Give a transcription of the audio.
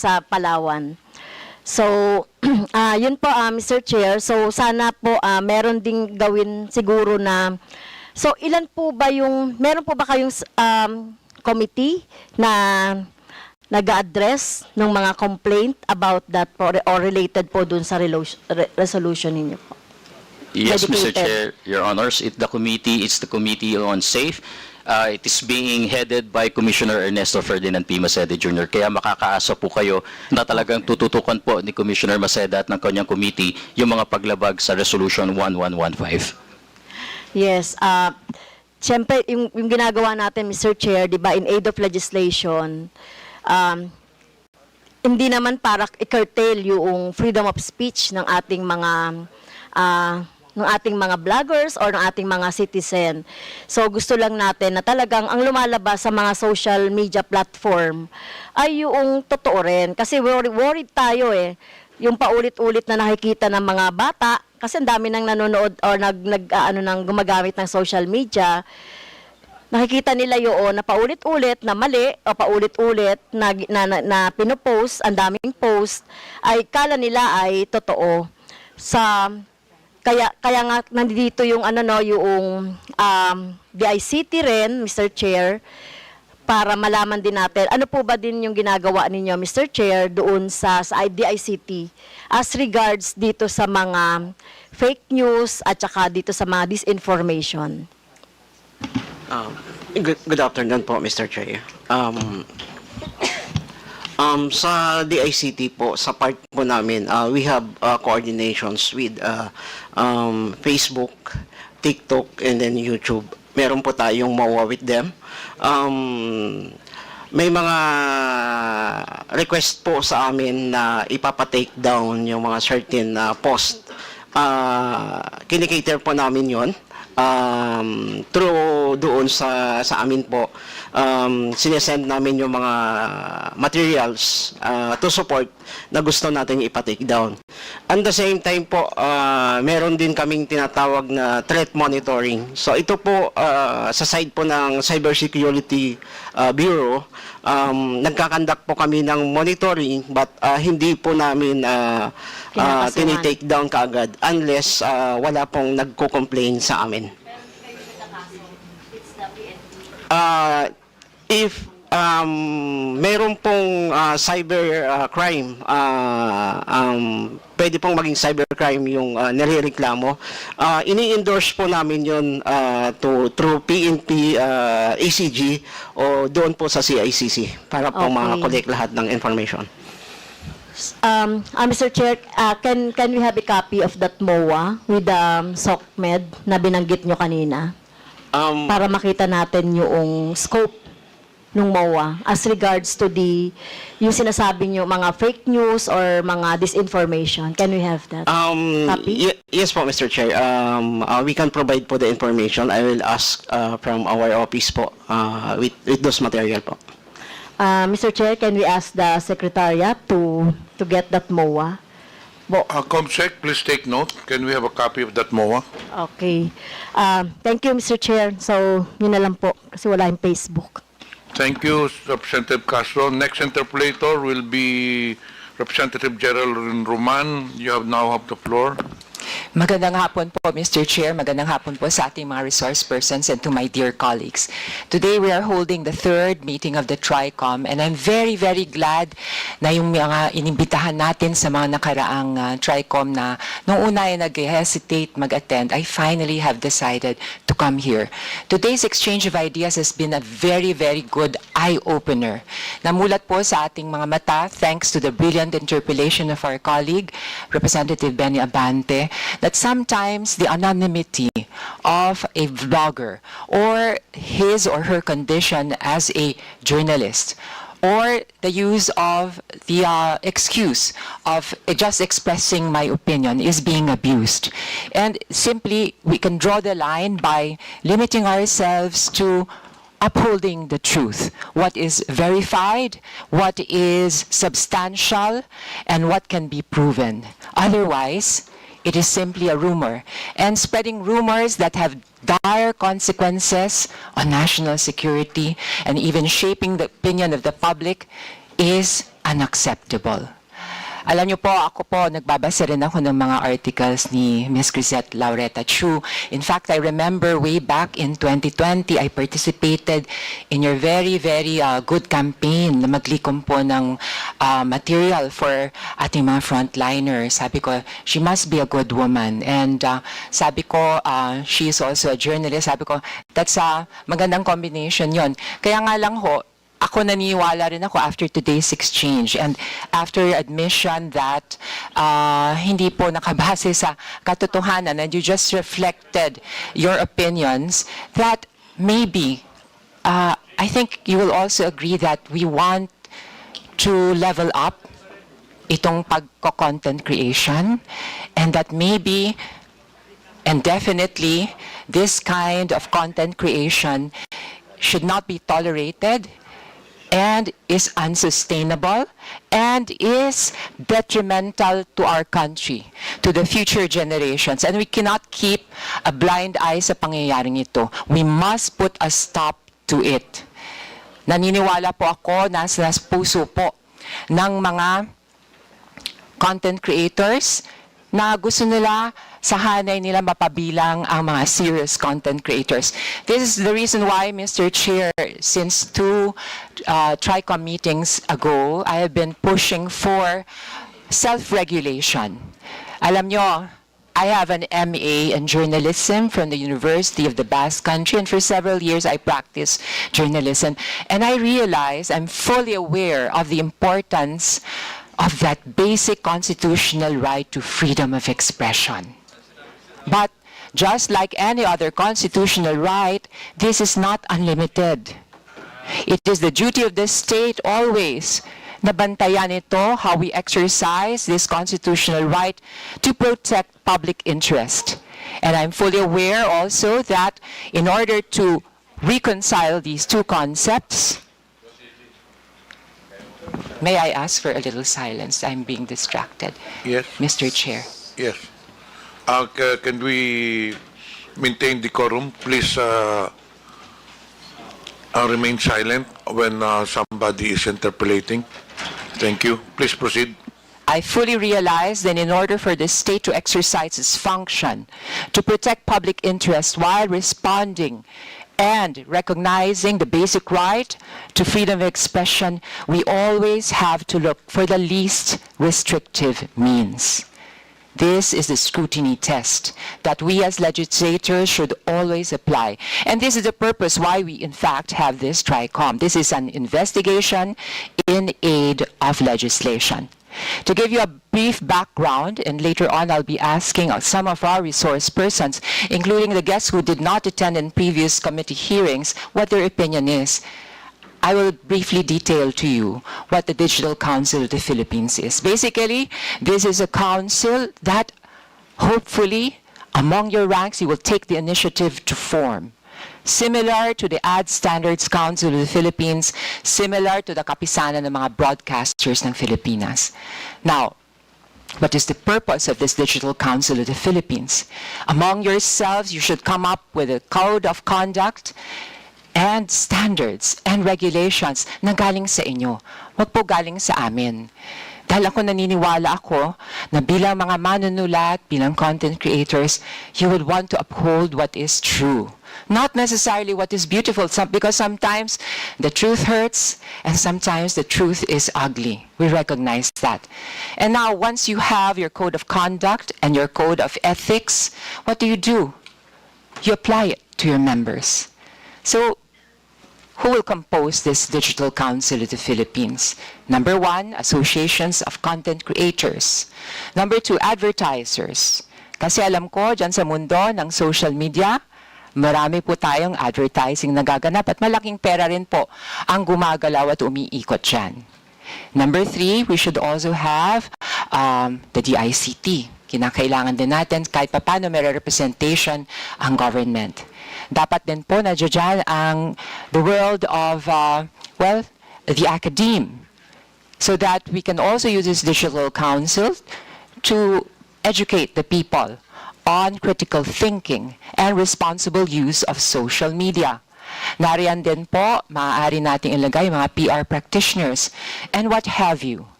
sa Palawan. So, yun po, Mr. Chair. So, sana po meron ding gawin siguro na, so ilan po ba yung, meron po ba kayong committee na nag-address ng mga complaint about that po, or related po dun sa resolution ninyo po? Yes, Mr. Dedicated. Chair, Your Honors, it's the Committee on Safe. It is being headed by Commissioner Ernesto Ferdinand P. Maceda Jr. Kaya makakaasa po kayo na talagang tututukan po ni Commissioner Maceda at ng kanyang committee yung mga paglabag sa Resolution 1115. Yes. Siyempre, yung ginagawa natin, Mr. Chair, di ba, in aid of legislation, hindi naman para i-curtail yung freedom of speech ng ating mga vloggers or ng ating mga citizen. So gusto lang natin na talagang ang lumalabas sa mga social media platform ay yung totoo rin. Kasi worried tayo yung paulit-ulit na nakikita ng mga bata, kasi ang dami nang nanonood or nang gumagamit ng social media. Nakikita nila yun na paulit-ulit na mali o paulit-ulit na pinopost, ang daming post, ay kala nila ay totoo. Kaya nga nandito yung yung DICT rin, Mr. Chair, para malaman din natin ano po ba din yung ginagawa ninyo, Mr. Chair, doon sa DICT as regards dito sa mga fake news at saka dito sa mga disinformation. Good afternoon po, Mr. Chair. Sa DICT po, sa part po namin, we have coordinations with Facebook, TikTok, and then YouTube. Meron po tayong MOA with them. May mga request po sa amin na ipapa-take down yung mga certain post. Kinikater po namin yon. Through doon sa amin po, sinesend namin yung mga materials to support na gusto natin ipa-take down. At the same time po, meron din kaming tinatawag na threat monitoring. So ito po, sa side po ng Cybersecurity Bureau, nagkakandak po kami ng monitoring, but hindi po namin tinitake down kaagad unless wala pong nagko-complain sa amin. If meron pong cyber crime, pwede pong maging cyber crime yung nirereklamo, ini-endorse po namin yun through PNP, ACG, o doon po sa CICC para po ma-collect lahat ng information. Mr. Chair, can we have a copy of that MOA with SOCMED na binanggit nyo kanina? Para makita natin yung scope ng MOA as regards to yung sinasabi nyo, mga fake news or mga disinformation. Can we have that copy? Yes po, Mr. Chair. We can provide po the information. I will ask from our office po with those material po. Mr. Chair, can we ask the Secretariat to get that MOA? Comsec, please take note. Can we have a copy of that MOA? Okay. Thank you, Mr. Chair. So, yun na lang po kasi wala yung Facebook. Thank you, Representative Castro. Next interpolator will be Representative Gerald Roman. You now have the floor. Magandang hapon po, Mr. Chair. Magandang hapon po sa ating mga resource persons and to my dear colleagues. Today, we are holding the third meeting of the TRICOM, and I'm very, very glad na yung mga inimbitahan natin sa mga nakaraang TRICOM na nung una ay nag-hesitate mag-attend, I finally have decided to come here. Today's exchange of ideas has been a very, very good eye-opener. Namulat po sa ating mga mata, thanks to the brilliant interpellation of our colleague, Representative Benny Abante, that sometimes the anonymity of a vlogger or his or her condition as a journalist or the use of the excuse of just expressing my opinion is being abused. And simply, we can draw the line by limiting ourselves to upholding the truth, what is verified, what is substantial, and what can be proven. Otherwise, it is simply a rumor. And spreading rumors that have dire consequences on national security and even shaping the opinion of the public is unacceptable. Alam niyo po, ako po, nagbabasa rin ako ng mga articles ni Ms. Grisette Laureta Chu. In fact, I remember way back in 2020, I participated in your very, very good campaign na maglikom po ng material for ating mga frontliners. Sabi ko, she must be a good woman. And sabi ko, she is also a journalist. Sabi ko, that's a magandang combination yon. Kaya nga lang ho, ako naniniwala rin ako after today's exchange and after admission that hindi po nakabase sa katotohanan and you just reflected your opinions that maybe I think you will also agree that we want to level up itong pagko-content creation and that maybe and definitely this kind of content creation should not be tolerated and is unsustainable and is detrimental to our country, to the future generations. And we cannot keep a blind eye sa pangyayaring ito. We must put a stop to it. Naniniwala po ako na sa puso po ng mga content creators na gusto nila sa hanay nila mapabilang ang mga serious content creators. This is the reason why, Mr. Chair, since two TRICOM meetings ago, I have been pushing for self-regulation. Alam nyo, I have an MA in journalism from the University of the Basque Country, and for several years I practiced journalism. And I realize, I'm fully aware of the importance of that basic constitutional right to freedom of expression. But just like any other constitutional right, this is not unlimited. It is the duty of the state always na bantayan ito how we exercise this constitutional right to protect public interest. And I'm fully aware also that in order to reconcile these two concepts, may I ask for a little silence? I'm being distracted. Yes. Mr. Chair. Yes. Can we maintain decorum? Please remain silent when somebody is interpolating. Thank you. Please proceed. I fully realize that in order for the state to exercise its function, to protect public interest while responding and recognizing the basic right to freedom of expression, we always have to look for the least restrictive means. This is the scrutiny test that we as legislators should always apply. And this is the purpose why we in fact have this TRICOM. This is an investigation in aid of legislation. To give you a brief background, and later on I'll be asking some of our resource persons, including the guests who did not attend in previous committee hearings, what their opinion is. I will briefly detail to you what the Digital Council of the Philippines is. Basically, this is a council that hopefully among your ranks you will take the initiative to form. Similar to the Ad Standards Council of the Philippines, similar to the kapisanan ng mga broadcasters ng Filipinas. Now, what is the purpose of this Digital Council of the Philippines? Among yourselves, you should come up with a code of conduct and standards and regulations na galing sa inyo. Wag po galing sa amin. Dahil ako naniniwala ako na bilang mga manunulat, bilang content creators, you would want to uphold what is true. Not necessarily what is beautiful, because sometimes the truth hurts and sometimes the truth is ugly. We recognize that. And now, once you have your code of conduct and your code of ethics, what do? You apply it to your members. So, who will compose this Digital Council of the Philippines? Number one, associations of content creators. Number two, advertisers. Kasi alam ko, dyan sa mundo ng social media, marami po tayong advertising nagaganap at malaking pera rin po ang gumagalaw at umiikot dyan. Number three, we should also have the DICT. Kinakailangan din natin kahit paano may representation ang government. Dapat din po na dyan ang the world of, the academe, so that we can also use this digital council to educate the people on critical thinking and responsible use of social media. Nariyan din po, maaari nating ilagay mga PR practitioners and what have you.